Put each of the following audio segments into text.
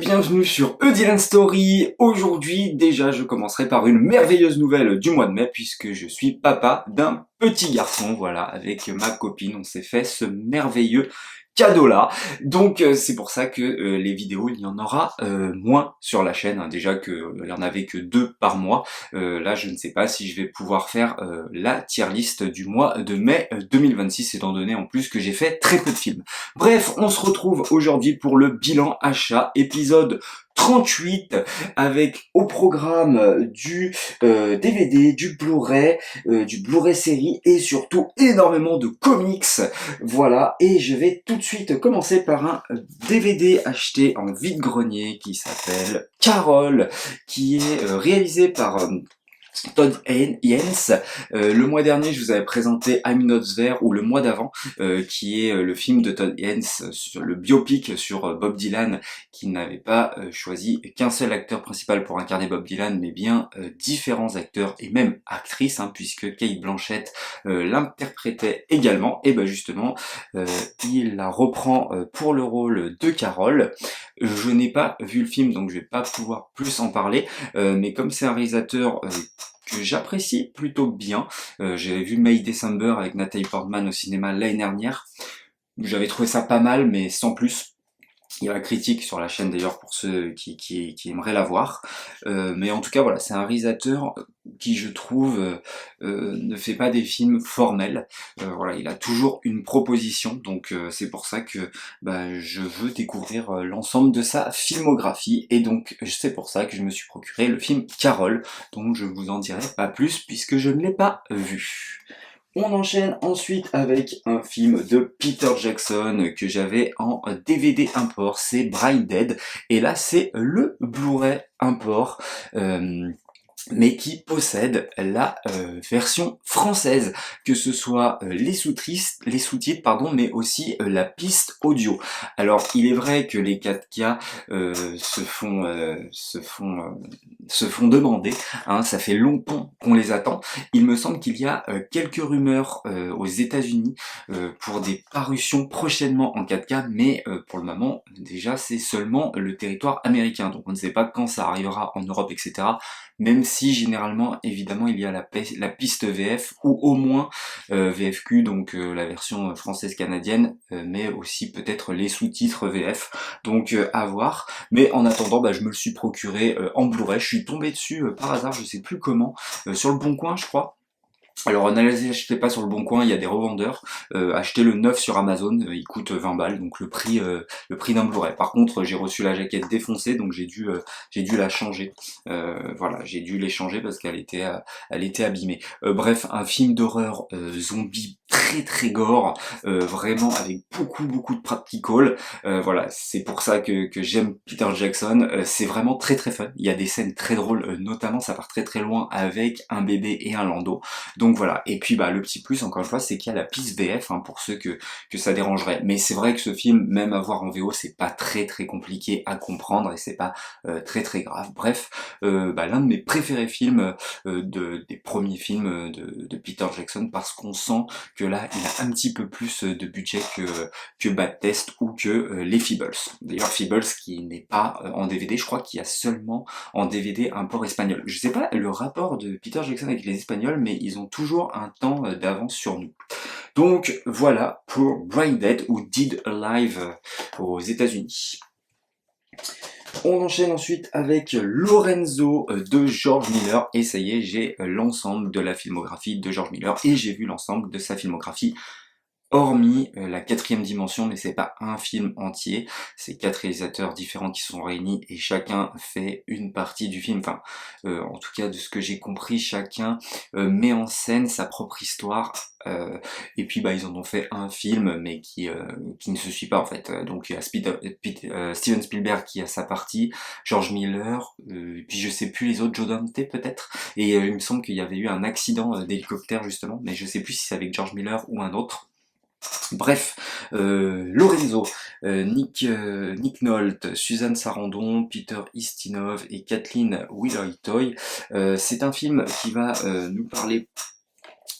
bienvenue sur A Dylan Story. Aujourd'hui, déjà, je commencerai par une merveilleuse nouvelle du mois de mai, puisque je suis papa d'un petit garçon, voilà, avec ma copine, on s'est fait ce merveilleux cadeau-là. Donc, c'est pour ça que les vidéos, il y en aura moins sur la chaîne, hein. Déjà que il y en avait que 2 par mois. Là, je ne sais pas si je vais pouvoir faire la tier list du mois de mai 2026, étant donné en plus que j'ai fait très peu de films. Bref, on se retrouve aujourd'hui pour le bilan achat, épisode 38, avec au programme du DVD, du Blu-ray série et surtout énormément de comics. Voilà, et je vais tout de suite commencer par un DVD acheté en vide-grenier qui s'appelle Carol, qui est réalisé par Todd Haynes. Le mois dernier, je vous avais présenté I'm Not There, ou le mois d'avant, qui est le film de Todd Haynes sur le biopic sur Bob Dylan, qui n'avait pas choisi qu'un seul acteur principal pour incarner Bob Dylan, mais bien différents acteurs et même actrices, hein, puisque Cate Blanchett l'interprétait également. Et ben justement, il la reprend pour le rôle de Carol. Je n'ai pas vu le film, donc je vais pas pouvoir plus en parler, mais comme c'est un réalisateur que j'apprécie plutôt bien. J'avais vu May December avec Natalie Portman au cinéma l'année dernière. J'avais trouvé ça pas mal, mais sans plus. Il y a la critique sur la chaîne d'ailleurs pour ceux qui aimeraient la voir. Mais en tout cas, voilà, c'est un réalisateur qui, je trouve, ne fait pas des films formels. Voilà, il a toujours une proposition, donc c'est pour ça que je veux découvrir l'ensemble de sa filmographie. Et donc, c'est pour ça que je me suis procuré le film Carol, dont je vous en dirai pas plus puisque je ne l'ai pas vu. On enchaîne ensuite avec un film de Peter Jackson que j'avais en DVD import, c'est Brain Dead, et là c'est le Blu-ray import. Mais qui possède la version française, que ce soit les sous-titres, pardon, mais aussi la piste audio. Alors, il est vrai que les 4K se font demander, hein, ça fait longtemps qu'on les attend. Il me semble qu'il y a quelques rumeurs aux États-Unis pour des parutions prochainement en 4K, mais pour le moment, déjà, c'est seulement le territoire américain, donc on ne sait pas quand ça arrivera en Europe, etc. Même si généralement, évidemment, il y a la piste VF, ou au moins VFQ, donc la version française-canadienne, mais aussi peut-être les sous-titres VF, donc à voir. Mais en attendant, je me le suis procuré en Blu-ray, je suis tombé dessus par hasard, je sais plus comment, sur le Bon Coin, je crois. Alors n'achetez pas sur le Bon Coin, il y a des revendeurs. Achetez le neuf sur Amazon, il coûte 20 balles, donc le prix d'un Blu-ray. Par contre, j'ai reçu la jaquette défoncée, donc j'ai dû la changer. Voilà, j'ai dû les changer parce qu'elle était abîmée. Bref, un film d'horreur zombie très très gore, vraiment avec beaucoup de practical. Voilà, c'est pour ça que j'aime Peter Jackson. C'est vraiment très très fun. Il y a des scènes très drôles, notamment ça part très très loin avec un bébé et un landau. Donc voilà, et puis le petit plus encore une fois, c'est qu'il y a la piste VF, hein, pour ceux que ça dérangerait. Mais c'est vrai que ce film, même à voir en VO, c'est pas très très compliqué à comprendre et c'est pas très très grave. Bref, l'un de mes préférés films des premiers films de Peter Jackson, parce qu'on sent que là, il a un petit peu plus de budget que Bad Test ou que les Feebles. D'ailleurs, Feebles qui n'est pas en DVD, je crois qu'il y a seulement en DVD un port espagnol. Je sais pas le rapport de Peter Jackson avec les Espagnols, mais ils ont toujours un temps d'avance sur nous. Donc voilà pour Brain Dead, ou Dead Alive aux États-Unis. On enchaîne ensuite avec Lorenzo de George Miller, et ça y est, j'ai l'ensemble de la filmographie de George Miller, et j'ai vu l'ensemble de sa filmographie, hormis la 4e dimension, mais c'est pas un film entier, c'est 4 réalisateurs différents qui sont réunis et chacun fait une partie du film, enfin en tout cas de ce que j'ai compris, chacun met en scène sa propre histoire, et puis ils en ont fait un film mais qui ne se suit pas en fait. Donc il y a Steven Spielberg qui a sa partie, George Miller, et puis je sais plus les autres, Joe Dante peut-être, et il me semble qu'il y avait eu un accident d'hélicoptère justement, mais je sais plus si c'est avec George Miller ou un autre. Bref, Lorenzo, Nick Nolte, Suzanne Sarandon, Peter Ustinov et Kathleen Wheeler-Toy. C'est un film qui va nous parler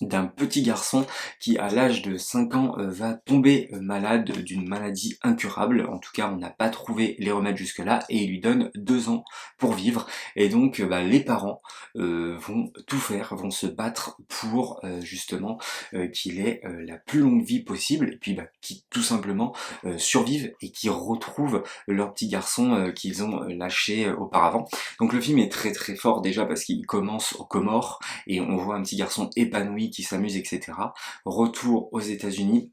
d'un petit garçon qui à l'âge de 5 ans va tomber malade d'une maladie incurable. En tout cas on n'a pas trouvé les remèdes jusque là et il lui donne 2 ans pour vivre et donc les parents vont tout faire, vont se battre pour justement qu'il ait la plus longue vie possible et puis qu'il tout simplement survivent et qu'ils retrouvent leur petit garçon qu'ils ont lâché auparavant. Donc le film est très très fort déjà parce qu'il commence aux Comores et on voit un petit garçon épanoui qui s'amuse, etc. Retour aux États-Unis.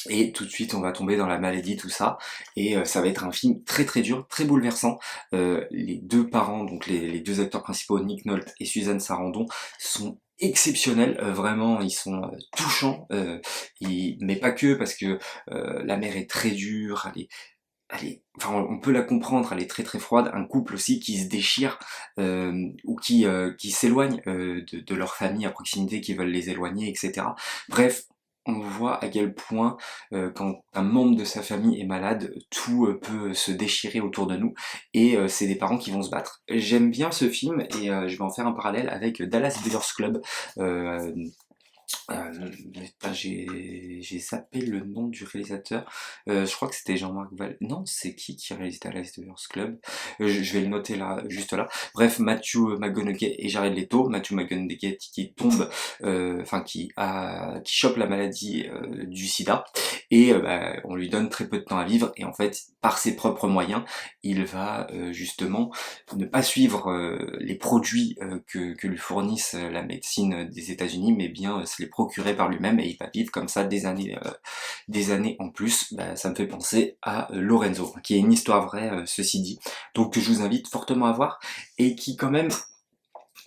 Et tout de suite, on va tomber dans la maladie, tout ça. Et ça va être un film très très dur, très bouleversant. Les deux parents, donc les deux acteurs principaux, Nick Nolte et Suzanne Sarandon, sont exceptionnels. Vraiment, ils sont touchants. Mais pas que, parce que la mère est très dure, enfin, on peut la comprendre, elle est très très froide. Un couple aussi qui se déchire ou qui s'éloigne de leur famille à proximité, qui veulent les éloigner, etc. Bref, on voit à quel point quand un membre de sa famille est malade, tout peut se déchirer autour de nous et c'est des parents qui vont se battre. J'aime bien ce film et je vais en faire un parallèle avec Dallas Buyers Club. Euh, j'ai zappé le nom du réalisateur. Je crois que c'était Jean-Marc Val. Non, c'est qui réalise Dallas Buyers Club? Je vais le noter là, juste là. Bref, Matthew McConaughey et Jared Leto. Matthew McConaughey qui tombe, qui chope la maladie du SIDA et on lui donne très peu de temps à vivre et en fait, par ses propres moyens, il va justement ne pas suivre les produits que lui fournissent la médecine des États-Unis, mais bien se les procurer par lui-même et il va vivre comme ça des années en plus. Ça me fait penser à Lorenzo, qui est une histoire vraie, ceci dit. Donc je vous invite fortement à voir et qui quand même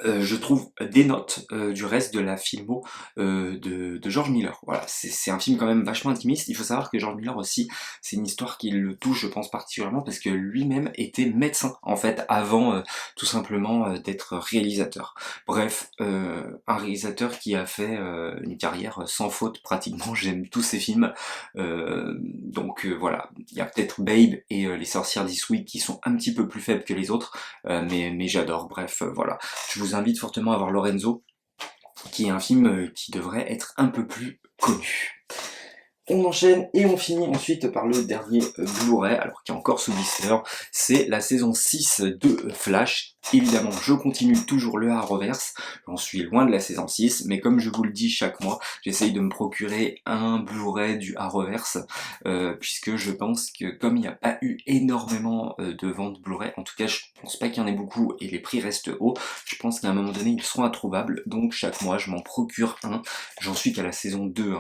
je trouve des notes du reste de la filmo de George Miller. Voilà, c'est un film quand même vachement intimiste. Il faut savoir que George Miller aussi, c'est une histoire qui le touche, je pense, particulièrement parce que lui-même était médecin, en fait, avant tout simplement d'être réalisateur. Bref, un réalisateur qui a fait une carrière sans faute pratiquement. J'aime tous ses films. Voilà, il y a peut-être Babe et Les Sorcières d'Eastwick qui sont un petit peu plus faibles que les autres, mais j'adore. Bref, voilà. Je vous invite fortement à voir Lorenzo, qui est un film qui devrait être un peu plus connu. On enchaîne et on finit ensuite par le dernier Blu-ray, alors qui est encore sous blister, c'est la saison 6 de Flash. Évidemment, je continue toujours le Arrowverse, j'en suis loin de la saison 6, mais comme je vous le dis chaque mois, j'essaye de me procurer un Blu-ray du Arrowverse, puisque je pense que comme il n'y a pas eu énormément de ventes Blu-ray, en tout cas je pense pas qu'il y en ait beaucoup et les prix restent hauts, je pense qu'à un moment donné ils seront introuvables, donc chaque mois je m'en procure un, j'en suis qu'à la saison 2,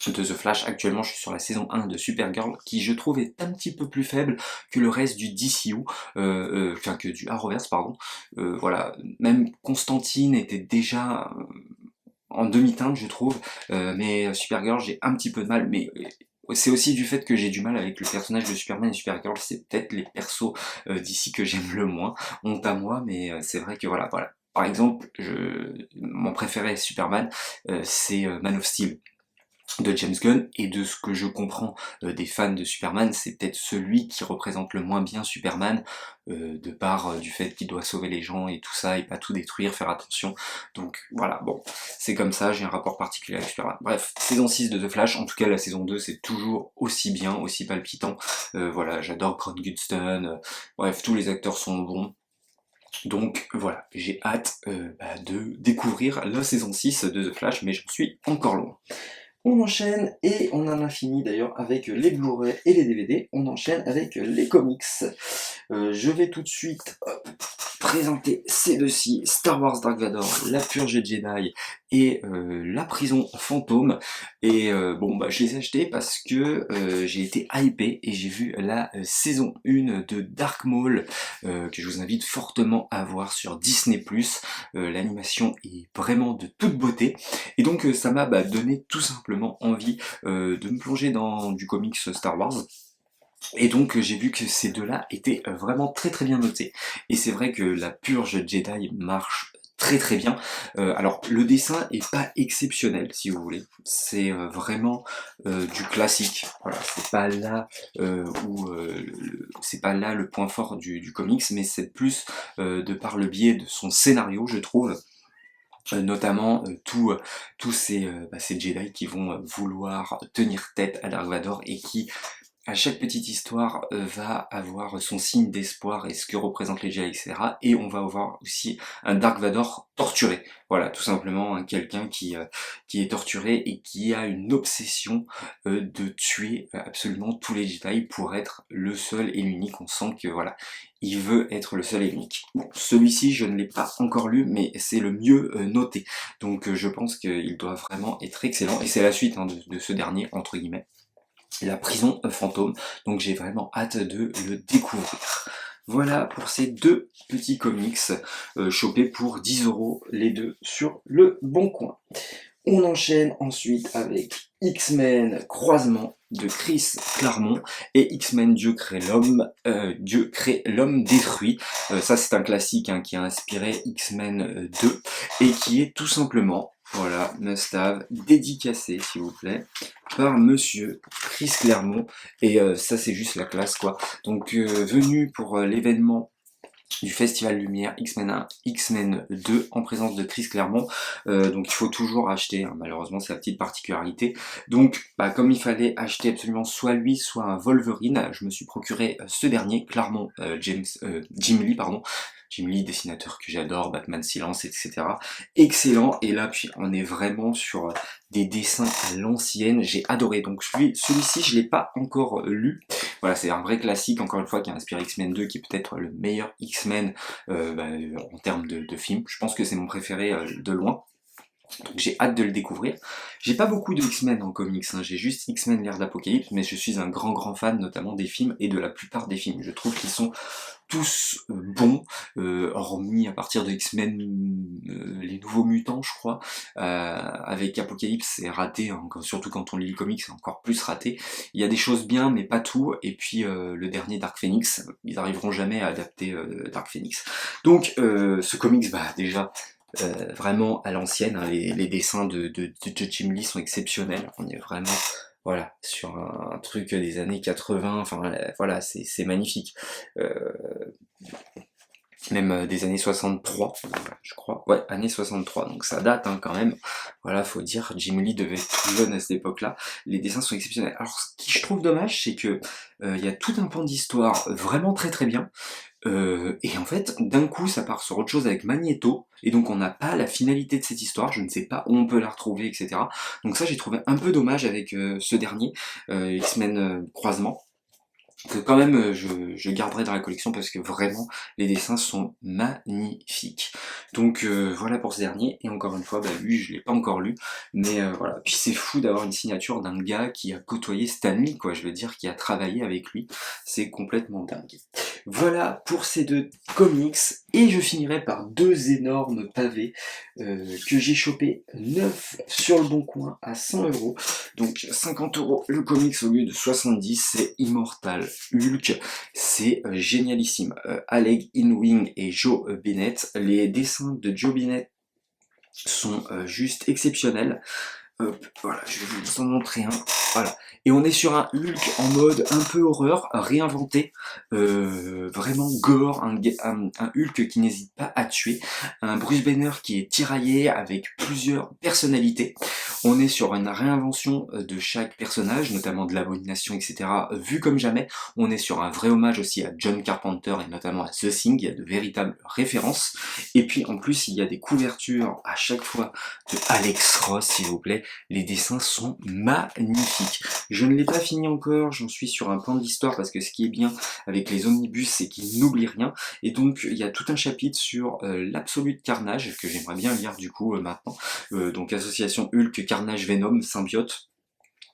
de The Flash. Actuellement, je suis sur la saison 1 de Supergirl, qui je trouve est un petit peu plus faible que le reste du DCU, que du Arrowverse, pardon. Voilà, même Constantine était déjà en demi-teinte, je trouve, mais Supergirl, j'ai un petit peu de mal, mais c'est aussi du fait que j'ai du mal avec le personnage de Superman et Supergirl, c'est peut-être les persos d'ici que j'aime le moins, honte à moi, mais c'est vrai que voilà. Par exemple, mon préféré Superman, c'est Man of Steel de James Gunn, et de ce que je comprends des fans de Superman, c'est peut-être celui qui représente le moins bien Superman, de par du fait qu'il doit sauver les gens et tout ça, et pas tout détruire, faire attention. Donc voilà, bon, c'est comme ça, j'ai un rapport particulier avec Superman. Bref, saison 6 de The Flash, en tout cas la saison 2, c'est toujours aussi bien, aussi palpitant. Voilà, j'adore Grant Gustin, bref, tous les acteurs sont bons. Donc voilà, j'ai hâte de découvrir la saison 6 de The Flash, mais j'en suis encore loin. On enchaîne, et on en a fini d'ailleurs avec les Blu-ray et les DVD, on enchaîne avec les comics. Je vais tout de suite présenter ces deux-ci, Star Wars Dark Vador, La Purge Jedi et La Prison Fantôme. Et je les ai achetés parce que j'ai été hypé et j'ai vu la saison 1 de Dark Maul, que je vous invite fortement à voir sur Disney+. L'animation est vraiment de toute beauté. Et donc ça m'a donné tout simplement envie de me plonger dans du comics Star Wars. Et donc j'ai vu que ces deux-là étaient vraiment très très bien notés. Et c'est vrai que la Purge Jedi marche très très bien. Alors le dessin est pas exceptionnel si vous voulez. C'est vraiment du classique. Voilà, c'est pas là c'est pas là le point fort du comics, mais c'est plus de par le biais de son scénario, je trouve, Notamment tous ces Jedi qui vont vouloir tenir tête à Dark Vador et qui à chaque petite histoire va avoir son signe d'espoir et ce que représentent les Jedi, etc. Et on va avoir aussi un Dark Vador torturé. Voilà, tout simplement quelqu'un qui est torturé et qui a une obsession de tuer absolument tous les Jedi pour être le seul et l'unique. On sent que voilà, il veut être le seul et l'unique. Bon, celui-ci je ne l'ai pas encore lu, mais c'est le mieux noté. Donc je pense qu'il doit vraiment être excellent. Et c'est la suite hein, de ce dernier, entre guillemets. La prison fantôme, donc j'ai vraiment hâte de le découvrir. Voilà pour ces deux petits comics chopés pour 10 € les deux sur le Bon Coin. On enchaîne ensuite avec X-Men Croisement de Chris Claremont et X-Men Dieu crée l'homme détruit. Ça c'est un classique hein, qui a inspiré X-Men 2 et qui est tout simplement, voilà, must have, dédicacé s'il vous plaît, par monsieur Chris Claremont. Et ça c'est juste la classe quoi. Donc venu pour l'événement du Festival Lumière X-Men 1, X-Men 2 en présence de Chris Claremont. Donc il faut toujours acheter, hein, malheureusement c'est la petite particularité. Donc comme il fallait acheter absolument soit lui, soit un Wolverine, je me suis procuré ce dernier, Claremont, Jim Lee, pardon. Jim Lee, dessinateur que j'adore, Batman Silence, etc. Excellent, et là puis on est vraiment sur des dessins à l'ancienne, j'ai adoré. Donc celui-ci je l'ai pas encore lu. Voilà, c'est un vrai classique, encore une fois, qui a inspiré X-Men 2, qui est peut-être le meilleur X-Men en termes de film. Je pense que c'est mon préféré de loin. Donc j'ai hâte de le découvrir. J'ai pas beaucoup de X-Men en comics, hein. J'ai juste X-Men l'ère d'Apocalypse, mais je suis un grand fan notamment des films et de la plupart des films. Je trouve qu'ils sont tous bons, hormis à partir de X-Men, les nouveaux mutants je crois, avec Apocalypse c'est raté, hein, surtout quand on lit le comics c'est encore plus raté. Il y a des choses bien mais pas tout, et puis le dernier Dark Phoenix, ils arriveront jamais à adapter Dark Phoenix. Donc ce comics déjà vraiment à l'ancienne, hein, les dessins de Jim Lee sont exceptionnels, on est vraiment voilà, sur un truc des années 80, enfin voilà, c'est magnifique. Euh, Même des années 63, je crois. Ouais, années 63, donc ça date hein, quand même. Voilà, faut dire, Jim Lee devait être tout jeune à cette époque-là. Les dessins sont exceptionnels. Alors, ce qui je trouve dommage, c'est que il y a tout un pan d'histoire vraiment très bien. Et en fait, d'un coup, ça part sur autre chose avec Magneto, et donc on n'a pas la finalité de cette histoire, je ne sais pas où on peut la retrouver, etc. Donc ça, j'ai trouvé un peu dommage avec ce dernier, X-Men Croisement, que quand même je garderai dans la collection parce que vraiment les dessins sont magnifiques. Donc voilà pour ce dernier, et encore une fois lui je l'ai pas encore lu, mais voilà, puis c'est fou d'avoir une signature d'un gars qui a côtoyé Stan Lee quoi, je veux dire, qui a travaillé avec lui, c'est complètement dingue. Voilà pour ces deux comics, et je finirai par deux énormes pavés que j'ai chopé neuf sur le Bon Coin à 100 €. Donc 50 € le comics au lieu de 70, c'est Immortal Hulk, c'est génialissime. Alec Inwing et Joe Bennett, les dessins de Joe Bennett sont juste exceptionnels. Hop, voilà, je vais vous en montrer un. Voilà. Et on est sur un Hulk en mode un peu horreur, réinventé, vraiment gore, un Hulk qui n'hésite pas à tuer, un Bruce Banner qui est tiraillé avec plusieurs personnalités. On est sur une réinvention de chaque personnage, notamment de l'Abomination, etc., vu comme jamais. On est sur un vrai hommage aussi à John Carpenter et notamment à The Thing, il y a de véritables références. Et puis en plus, il y a des couvertures à chaque fois de Alex Ross, s'il vous plaît. Les dessins sont magnifiques. Je ne l'ai pas fini encore, j'en suis sur un plan d'histoire parce que ce qui est bien avec les omnibus, c'est qu'ils n'oublient rien. Et donc il y a tout un chapitre sur l'absolu de Carnage que j'aimerais bien lire du coup maintenant. Donc association Hulk, Carnage, Venom, symbiote.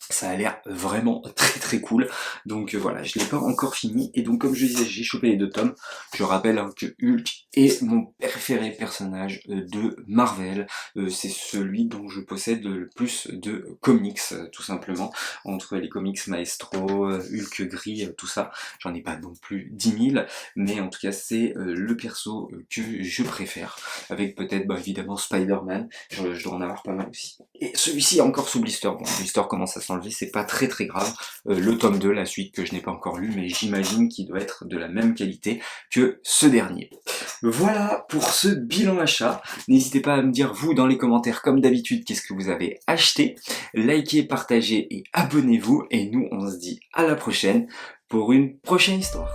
Ça a l'air vraiment très cool, donc voilà, je l'ai pas encore fini, et donc comme je disais, j'ai chopé les deux tomes. Je rappelle hein, que Hulk est mon préféré personnage de Marvel, c'est celui dont je possède le plus de comics, tout simplement, entre les comics Maestro, Hulk gris, tout ça, j'en ai pas non plus 10 000, mais en tout cas c'est le perso que je préfère, avec peut-être évidemment Spider-Man, je dois en avoir pas mal aussi. Et celui-ci est encore sous blister, bon, blister commence à s'enlever, c'est pas très grave. Le tome 2, la suite que je n'ai pas encore lu, mais j'imagine qu'il doit être de la même qualité que ce dernier. Voilà pour ce bilan achat. N'hésitez pas à me dire vous dans les commentaires comme d'habitude qu'est-ce que vous avez acheté. Likez, partagez et abonnez-vous. Et nous on se dit à la prochaine pour une prochaine histoire.